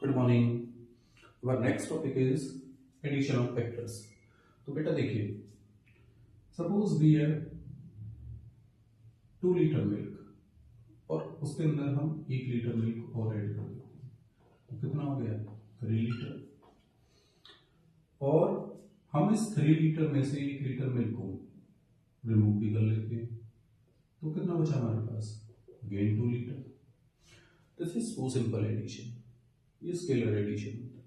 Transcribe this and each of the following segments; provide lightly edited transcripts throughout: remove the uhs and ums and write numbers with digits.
Good morning. our next topic is addition of factors। तो बेटा देखिए, suppose we have 2 litre milk और उसके अंदर हम 1 लीटर मिल्क और ऐड कर देते हैं, तो कितना हो गया 3 लीटर। और हम इस 3 लीटर में से 1 लीटर मिल्क को रिमूव भी कर लेते हैं, तो कितना बचा हमारे पास, again 2 litre. This is so simple addition, ये स्केलर एडिशन होता है।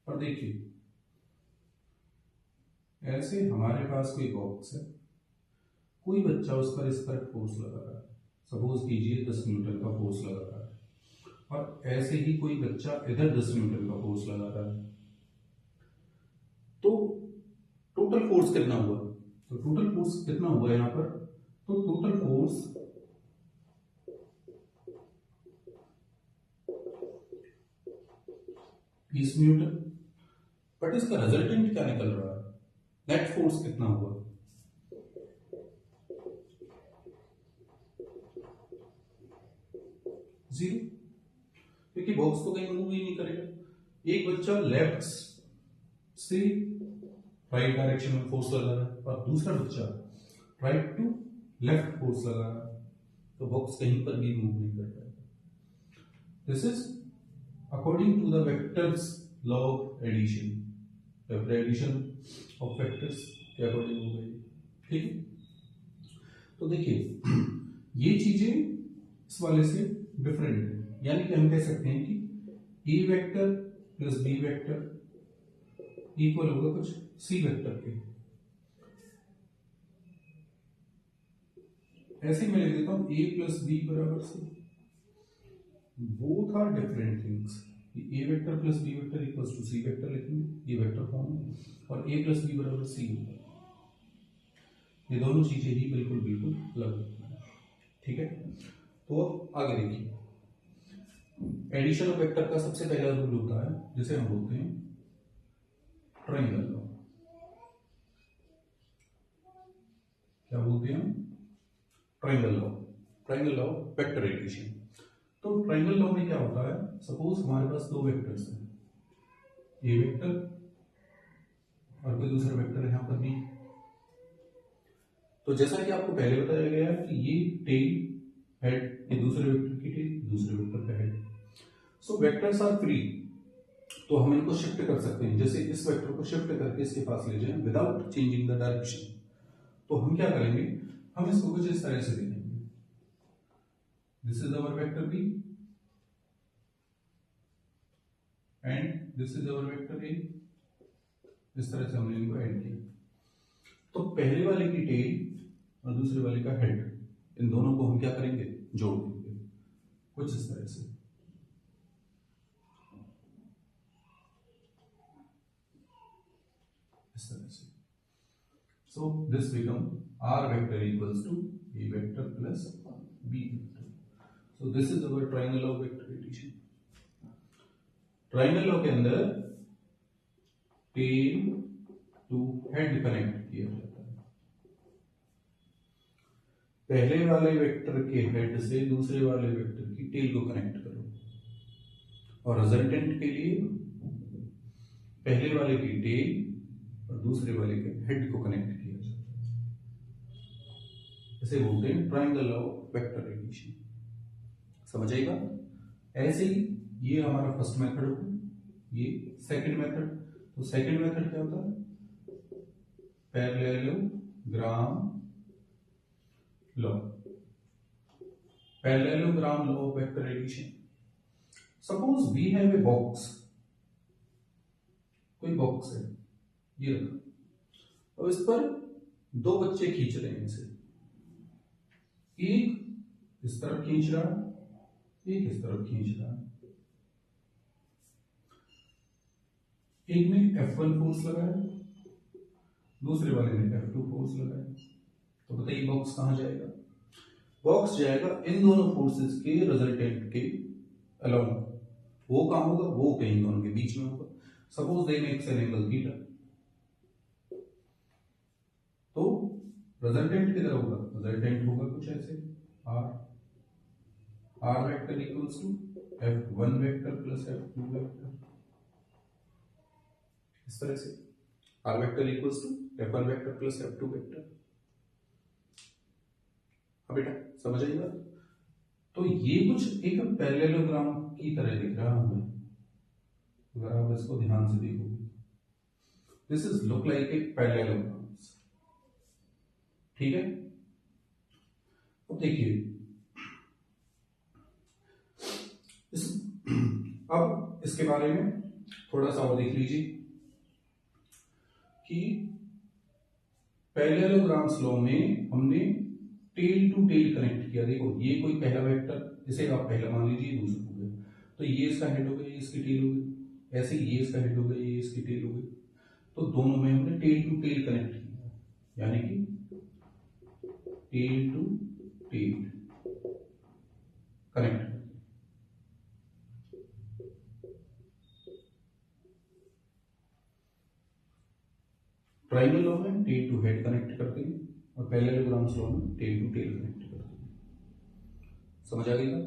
और देखिए, ऐसे हमारे पास कोई बॉक्स है, कोई बच्चा उस पर इस पर फोर्स लगा रहा है, सपोज कीजिए 10 न्यूटन का फोर्स लगा रहा है, और ऐसे ही कोई बच्चा इधर 10 न्यूटन का फोर्स लगा रहा है, तो टोटल फोर्स कितना हुआ, तो टोटल फोर्स कितना हुआ यहाँ पर, तो टोटल फोर्स 20 न्यूटन। बट इसका रिजल्टेंट क्या निकल रहा है, नेट फोर्स कितना हुआ, जीरो, क्योंकि बॉक्स तो कहीं मूव ही नहीं करेगा। एक बच्चा लेफ्ट से राइट डायरेक्शन में फोर्स लगा रहा है और दूसरा बच्चा राइट टू लेफ्ट फोर्स लगा रहा है, तो बॉक्स कहीं पर भी मूव नहीं कर पाएगा। This is according to the vectors law of addition. Addition of vectors के अकॉर्डिंग हो गई, ठीक है। तो देखिए, ये चीजें इस वाले से डिफरेंट है, यानी कि हम कह सकते हैं कि A vector plus B vector equal होगा कुछ सी वेक्टर के। ऐसे ही मैं लिख देता हूं ए प्लस बी बराबर C. Both are different things. A vector plus B vector equals to C vector लिखेंगे, ये वेक्टर फॉर्म है, और ए प्लस बी बराबर सी होगा। ये दोनों चीजें ही बिल्कुल बिल्कुल अलग है, ठीक है। तो अब आगे देखिए, एडिशन ऑफ वेक्टर का सबसे पहला रूल होता है जिसे हम बोलते हैं ट्रायंगल लॉ। क्या बोलते हैं हम, triangle law. Triangle law vector addition. तो ट्रायंगल लॉ में क्या होता है, सपोज हमारे पास 2 वेक्टर्स हैं, ए वेक्टर और कोई दूसरा वेक्टर है यहां पर बी। तो जैसा कि आपको पहले बताया गया कि ये टेल हेड, ये दूसरे वेक्टर की टेल, दूसरे वेक्टर का head. So vectors are free, तो हम इनको शिफ्ट कर सकते हैं। जैसे इस वेक्टर को शिफ्ट करके इसके पास ले जाएं विदाउट चेंजिंग द डायरेक्शन, तो हम क्या करेंगे, हम इसको कुछ इस तरह से देखेंगे, this is our vector B and this is our vector A. इस तरह से हमने इनको ऐड किया, तो पहले वाले की टेल और दूसरे वाले का हेड, इन दोनों को हम क्या करेंगे, जोड़ देंगे कुछ इस तरह से। इस तरह से। So this become R vector equals to A vector plus B vector. So this is our triangle of vector addition. Triangle law के अंदर टेल टू हेड कनेक्ट किया जाता है। पहले वाले वेक्टर के हेड से दूसरे वाले वेक्टर की टेल को कनेक्ट करो, और रिजल्टेंट के लिए पहले वाले की टेल और दूसरे वाले के हेड को कनेक्ट किया जाता है। इसे बोलते हैं triangle law of vector addition. समझिएगा। ऐसे ही ये हमारा फर्स्ट मेथड है, ये सेकंड मेथड। तो सेकंड मेथड क्या होता है, parallelogram law. Parallelogram law of vector addition. Suppose we have a box, कोई बॉक्स है ये रखा, और इस पर 2 बच्चे खींच रहे हैं इसे, एक इस तरफ खींच रहा है, एक इस तरफ खींच रहा है। एक ने F1 फोर्स लगाया, दूसरे वाले ने F2 फोर्स लगाया, तो बताइए बॉक्स कहां जाएगा, बॉक्स जाएगा इन दोनों फोर्सेस के रिजल्टेंट के अलोंग। वो कहां होगा, वो कहीं दोनों के बीच में होगा। Suppose they makes an angle theta, तो रिजल्टेंट किधर होगा, रिजल्टेंट होगा कुछ ऐसे, R vector equals to F1 vector plus F2 vector, इस तरह से R vector equals to F1 vector plus F2 vector. हाँ बेटा समझ आई बात? तो ये कुछ एक पैरेललोग्राम की तरह दिख रहा है हमें, अगर आप इसको ध्यान से देखोगे, this is look like a parallelogram. ठीक है, अब देखिए अब इसके बारे में थोड़ा सा और देख लीजिए कि पैरेललोग्राम्स लॉ में हमने टेल टू टेल कनेक्ट किया। देखो ये कोई पहला वेक्टर, इसे आप पहला मान लीजिए, दूसरा हो गया, तो ये इसका हेड हो गया, ये इसकी टेल हो गई, ऐसे ये इसका हेड हो गया, ये इसकी टेल हो गई, तो दोनों में हमने टेल टू टेल कनेक्ट किया, यानी कि tail to tail connect. Triangle law में टेल टू हेड कनेक्ट करते हैं और पैरेललोग्राम्स लॉ में टेल टू टेल कनेक्ट करते हैं। समझ आ गई बात?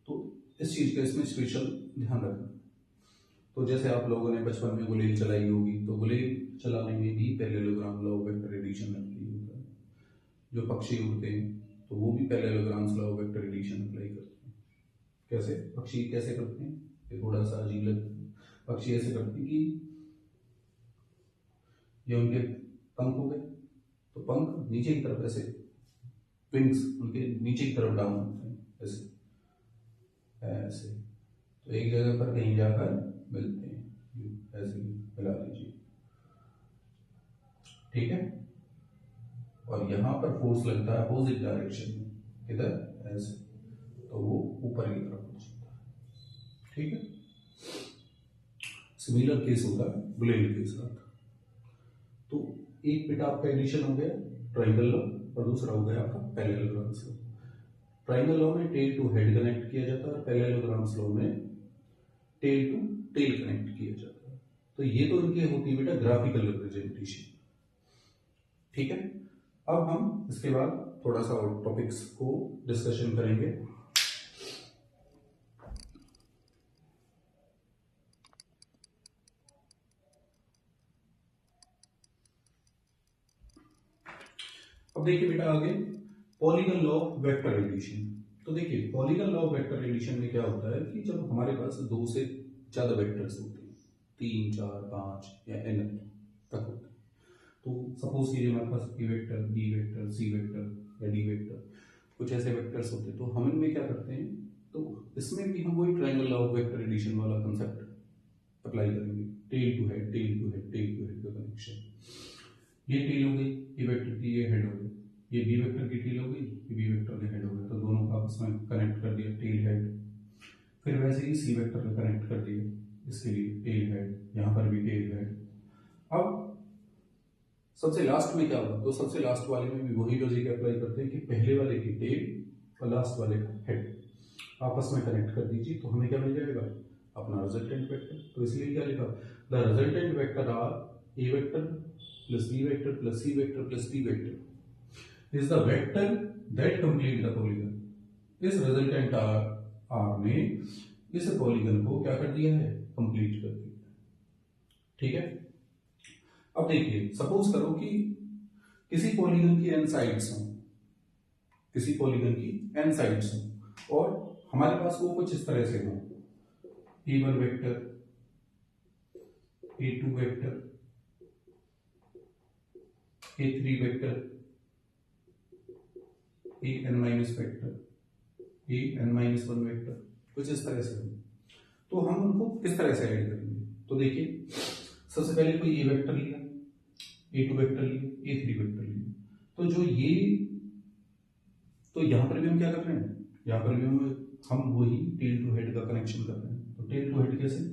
तो इस चीज का इसमें स्पेशल ध्यान रखना। तो जैसे आप लोगों ने बचपन में गुलेल चलाई होगी, तो गुलेल चलाने में भी parallelogram law vector addition apply होता है। जो पक्षी उड़ते हैं तो वो भी parallelograms law vector addition apply करते हैं। कैसे पक्षी कैसे करते हैं, ये थोड़ा सा अजीब लगता है। पक्षी ऐसे करते हैं कि ये उनके पंख हो गए, तो पंख नीचे की तरफ ऐसे, विंग्स उनके नीचे की तरफ डाउन होते हैं ऐसे ऐसे, तो एक जगह पर कहीं जाकर मिलते हैं, ऐसे मिला लीजिए। ठीक है, और यहां पर फोर्स लगता है अपोजिट डायरेक्शन में, किधर ऐसे, तो वो ऊपर की तरफ हो जाता है। ठीक है, सिमिलर केस होता है गुलेल के साथ। तो एक बेटा आपका एडिशन हो गया ट्राइंगल लॉ, और दूसरा हो गया आपका पैरेललोग्राम्स लॉ। ट्राइंगल लॉ में टेल टू हेड कनेक्ट किया जाता है, पैरेललोग्राम्स लॉ में टेल टू टेल कनेक्ट किया जाता है। तो ये तो इनकी होती है बेटा ग्राफिकल रिप्रेजेंटेशन। ठीक है, अब हम इसके बाद थोड़ा सा और टॉपिक्स को डिस्कशन करेंगे। अब देखिए बेटा आगे polygon law of vector addition. तो देखिए polygon law of vector addition में क्या होता है कि जब हमारे पास दो से ज्यादा वेक्टर्स होते हैं, 3, 4, 5 या n तक होते हैं, तो सपोज कीजिए हमारे पास ए vector, B vector, C vector या डी वेक्टर, कुछ ऐसे वेक्टर्स होते हैं। तो हम इनमें क्या करते हैं, तो इसमें भी हम वही triangle law of vector addition वाला कंसेप्ट अप्लाई करेंगे, tail to head, tail to head, tail to head का कनेक्शन। ये टेल हो गई, ये वेक्टर की, ये हेड हो गई, ये बी वेक्टर की टेल हो गई, ये बी वेक्टर के हेड हो गए, तो दोनों का आपस में कनेक्ट कर दिया टेल हेड। फिर वैसे ही सी वेक्टर का कनेक्ट कर दिया, इसके लिए टेल हेड, यहाँ पर भी टेल हेड। अब सबसे लास्ट में क्या होगा, तो सबसे लास्ट वाले में भी वही लॉजिक अप्लाई करते हैं कि पहले वाले की टेल और लास्ट वाले का हेड आपस में कनेक्ट कर दीजिए, तो हमें क्या मिल जाएगा, अपना रिजल्टेंट वेक्टर। तो इसलिए क्या लिखा, the resultant vector R A vector plus B vector plus C vector plus D vector is the vector that complete the polygon। इस रिजल्टेंट आर ने इस पॉलीगन को क्या कर दिया है, कंप्लीट कर दिया। ठीक है, अब देखिए सपोज करो कि किसी पॉलीगन की n साइड्स हों, किसी पॉलीगन की n साइड्स हों और हमारे पास वो कुछ इस तरह से हों, a1 vector, a2 vector, a3 vector, an minus vector, an minus 1 vector, कुछ इस तरह से। तो हम उनको किस तरह से ऐड करेंगे, तो देखिए सबसे पहले कोई ए वेक्टर लिया, a2 वेक्टर लिया, a3 वेक्टर लिया, तो जो ये, तो यहां पर भी हम क्या कर रहे हैं, यहां पर भी हम वही टेल टू हेड का कनेक्शन कर रहे हैं। तो टेल टू हेड कैसे,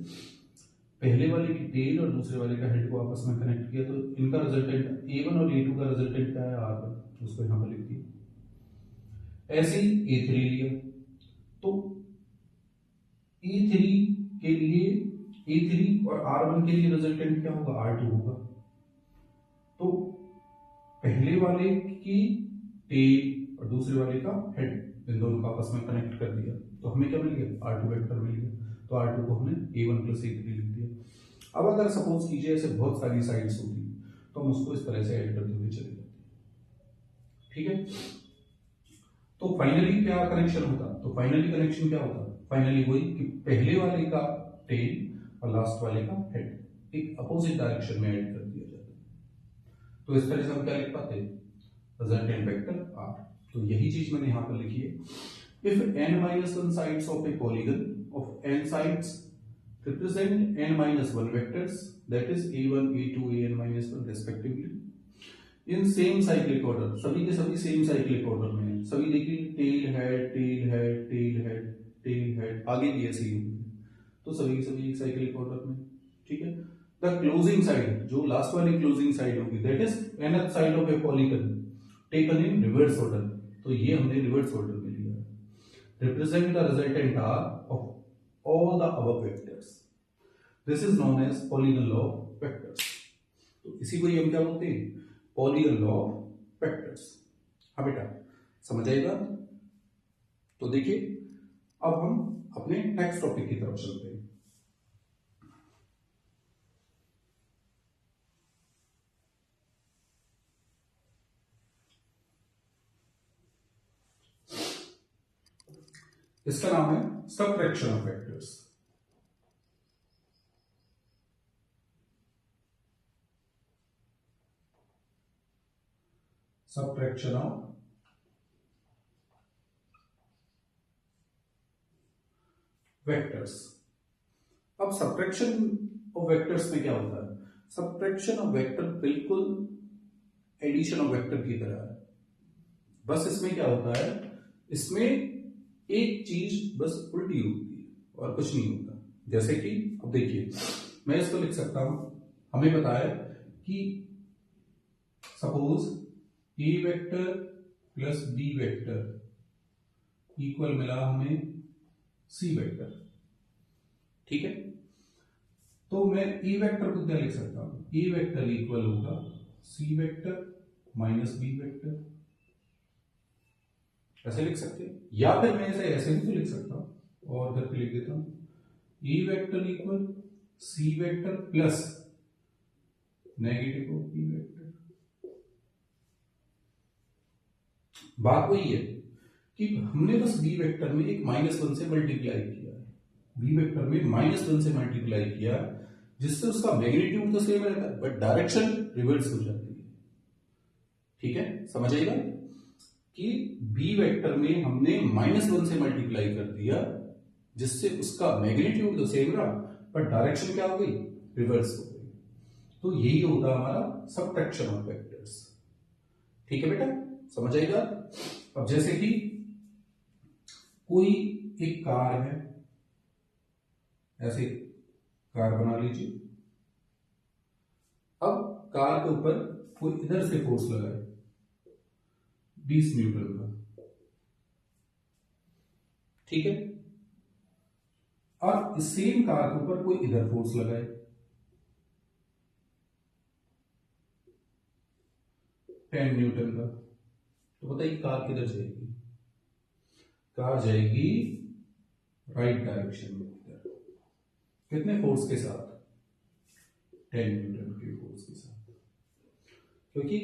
पहले वाले की टेल और दूसरे वाले का हेड को आपस में कनेक्ट किया, तो इनका रिजल्टेंट a1 और a2 का रिजल्टेंट क्या है, r1, उसको यहां पर लिख दिया। ऐसे ही A3 लिया, तो A3 के लिए, A3 और R1 के लिए रिजल्टेंट क्या होगा, R2 होगा। तो पहले वाले की टेल और दूसरे वाले का हेड इन दोनों को आपस में कनेक्ट कर दिया तो हमें क्या मिल गया, R2 वेक्टर मिल गया। तो R2 को हमने A1 + A3 लिख दिया। अब अगर सपोज कीजिए ऐसे बहुत सारी साइड्स होती तो हम उसको इस तरह से ऐड करते हुए चले जाते। ठीक है, तो फाइनली क्या कनेक्शन होता, तो फाइनली कनेक्शन क्या होता, फाइनली वही कि पहले वाले का टेल और लास्ट वाले का हेड एक अपोजिट डायरेक्शन में ऐड कर दिया जाता। तो इस तरह से हम क्या लिख पाते, रिजल्टेंट वेक्टर R। तो यही चीज मैंने यहां पर लिखी है। If n-1 sides of a polygon of n sides represent n-1 vectors, that is a1, a2, an-1 respectively, in same cyclic order, सभी के सभी सेम साइक्लिक ऑर्डर में है। सभी देखिए tail head tail head tail head tail head, आगे भी ऐसे ही होंगे, तो सभी के सभी एक साइक्लिक ऑर्डर में। ठीक है, द क्लोजिंग साइड, जो लास्ट वाली क्लोजिंग साइड होगी, that is nth side of a polygon taken in reverse order. तो ये हमने रिवर्स ऑर्डर में लिया। Represent the resultant R of all the above vectors, this is known as polygon law of vectors. तो इसी को ही हम क्या बोलते हैं, पॉलीगन लॉ ऑफ वेक्टर्स। हाँ बेटा, समझ आएगा। तो देखिए अब हम अपने नेक्स्ट टॉपिक की तरफ चलते हैं। इसका नाम है subtraction of vectors. Subtraction of vectors. अब सबट्रैक्शन ऑफ वेक्टर्स में क्या होता है, सबट्रैक्शन ऑफ वेक्टर बिल्कुल एडिशन ऑफ वेक्टर की तरह है, बस इसमें क्या होता है, इसमें एक चीज बस उल्टी होती है और कुछ नहीं होता। जैसे कि अब देखिए मैं इसको लिख सकता हूं, हमें पता है कि suppose A vector plus B vector equal मिला हमें सी वेक्टर। ठीक है, तो मैं ए वेक्टर को क्या लिख सकता हूं, ए वेक्टर इक्वल होगा C vector minus B vector, ऐसे लिख सकते हैं। या फिर मैं ऐसे भी तो लिख सकता हूं, और करके लिख देता हूं, A vector equal C vector plus negative of B vector. बात वही है कि हमने बस बी वेक्टर में एक -1 से मल्टीप्लाई किया है, बी वेक्टर में -1 से मल्टीप्लाई किया, जिससे उसका मैग्नीट्यूड तो सेम रहता है बट डायरेक्शन रिवर्स हो जाती है। ठीक है, समझ आएगा कि बी वेक्टर में हमने -1 से मल्टीप्लाई कर दिया, जिससे उसका मैग्नीट्यूड तो सेम रहा पर डायरेक्शन क्या हो गई, रिवर्स हो गई। तो यही होगा हमारा सबट्रैक्शन ऑफ वेक्टर्स। ठीक है बेटा, समझ आएगा। अब जैसे कि कोई एक कार है, ऐसे कार बना लीजिए। अब कार के ऊपर कोई इधर से फोर्स लगाए 20 न्यूटन का। ठीक है, और सेम कार के ऊपर कोई इधर फोर्स लगाए 10 न्यूटन का। तो बताइए कार किधर जाएगी, कार जाएगी राइट डायरेक्शन में। कितने फोर्स के साथ, 10 न्यूटन के फोर्स के साथ, क्योंकि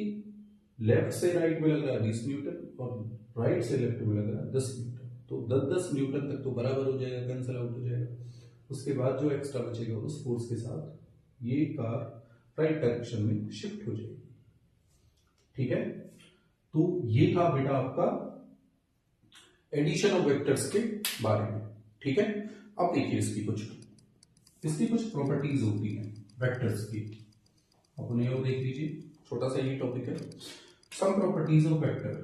लेफ्ट से राइट में लग रहा है 20 न्यूटन और राइट से लेफ्ट में लग रहा है 10 न्यूटन। तो 10-10 न्यूटन तक तो बराबर हो जाएगा, कैंसिल आउट हो जाएगा। उसके बाद जो एक्स्ट्रा बचेगा उस फोर्स के साथ ये कार राइट डायरेक्शन में शिफ्ट हो जाएगी। ठीक है, तो ये था बेटा आपका एडिशन ऑफ वेक्टर्स के बारे में। ठीक है, अब देखिए इसकी कुछ प्रॉपर्टीज होती हैं वेक्टर्स की, अपने और देख लीजिए, छोटा सा ये टॉपिक है। Some properties of vector,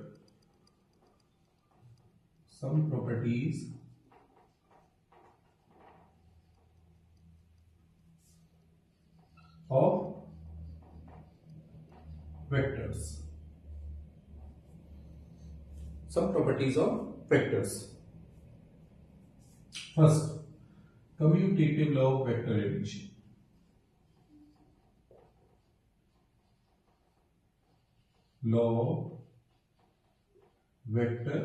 some properties of vectors, some properties of vectors. First, commutative law of vector addition. Law of vector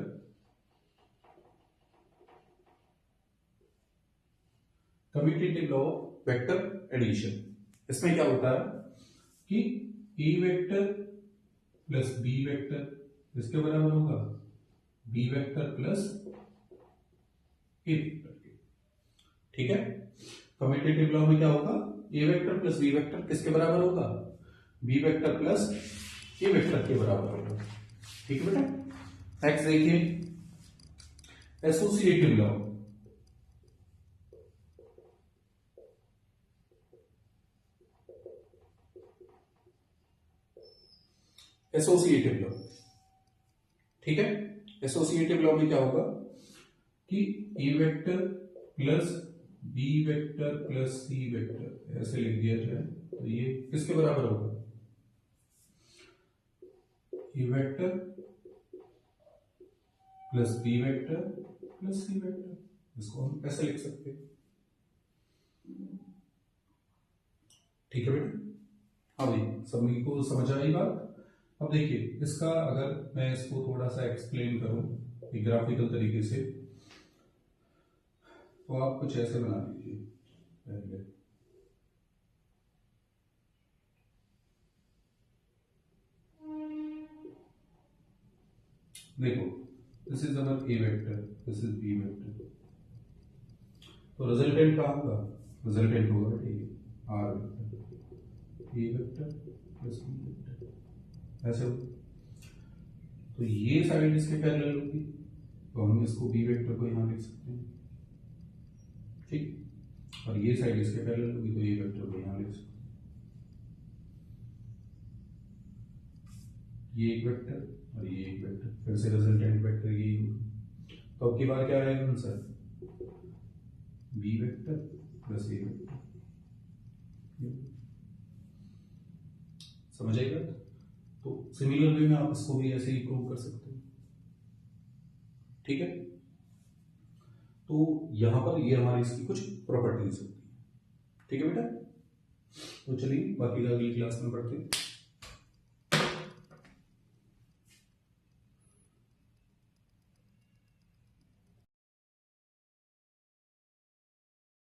commutative law of vector addition. इसमें क्या होता है कि A vector plus B vector इसके बराबर होगा B vector plus A vector के। ठीक है, कम्यूटेटिव लॉ में क्या होगा, A vector plus B vector किसके बराबर होगा, B vector plus A vector के बराबर होगा। ठीक है बेटा, नेक्स्ट देखिए एसोसिएटिव लॉ। एसोसिएटिव लॉ, ठीक है, एसोसिएटिव लॉ में क्या होगा कि A vector plus B vector plus C vector ऐसे लिख दिया जाए तो ये किसके बराबर होगा, A vector plus B vector plus C vector, इसको हम ऐसे लिख सकते हैं। ठीक है बेटा, हाँ भाई सभी को समझ आई बात। अब देखिए इसका अगर मैं इसको थोड़ा सा एक्सप्लेन करूं ग्राफिकल तरीके से, तो आप कुछ ऐसे बना लीजिए पहले। देखो this is our A vector, this is B vector, तो रिजल्टेंट क्या होगा, रिजल्टेंट होगा बेटा R vector, A vector plus B vector ऐसे हो। तो ये साइड इसके पैरेलल होगी तो हम इसको बी वेक्टर को यहां लिख सकते हैं। ठीक, और ये साइड इसके पैरेलल होगी तो ए वेक्टर को यहां लिख सकते हैं। ये एक वेक्टर और ये एक वेक्टर, फिर से रिजल्टेंट वेक्टर ये होगा। तो अब की बार क्या आएगा answer, B vector plus A vector. समझ आएगा। तो सिमिलर वे में आप इसको भी ऐसे ही प्रूव कर सकते हो। ठीक है, तो यहां पर ये हमारी इसकी कुछ प्रॉपर्टीज होती है। ठीक है बेटा, तो चलिए बाकी का अगली क्लास में पढ़ते हैं।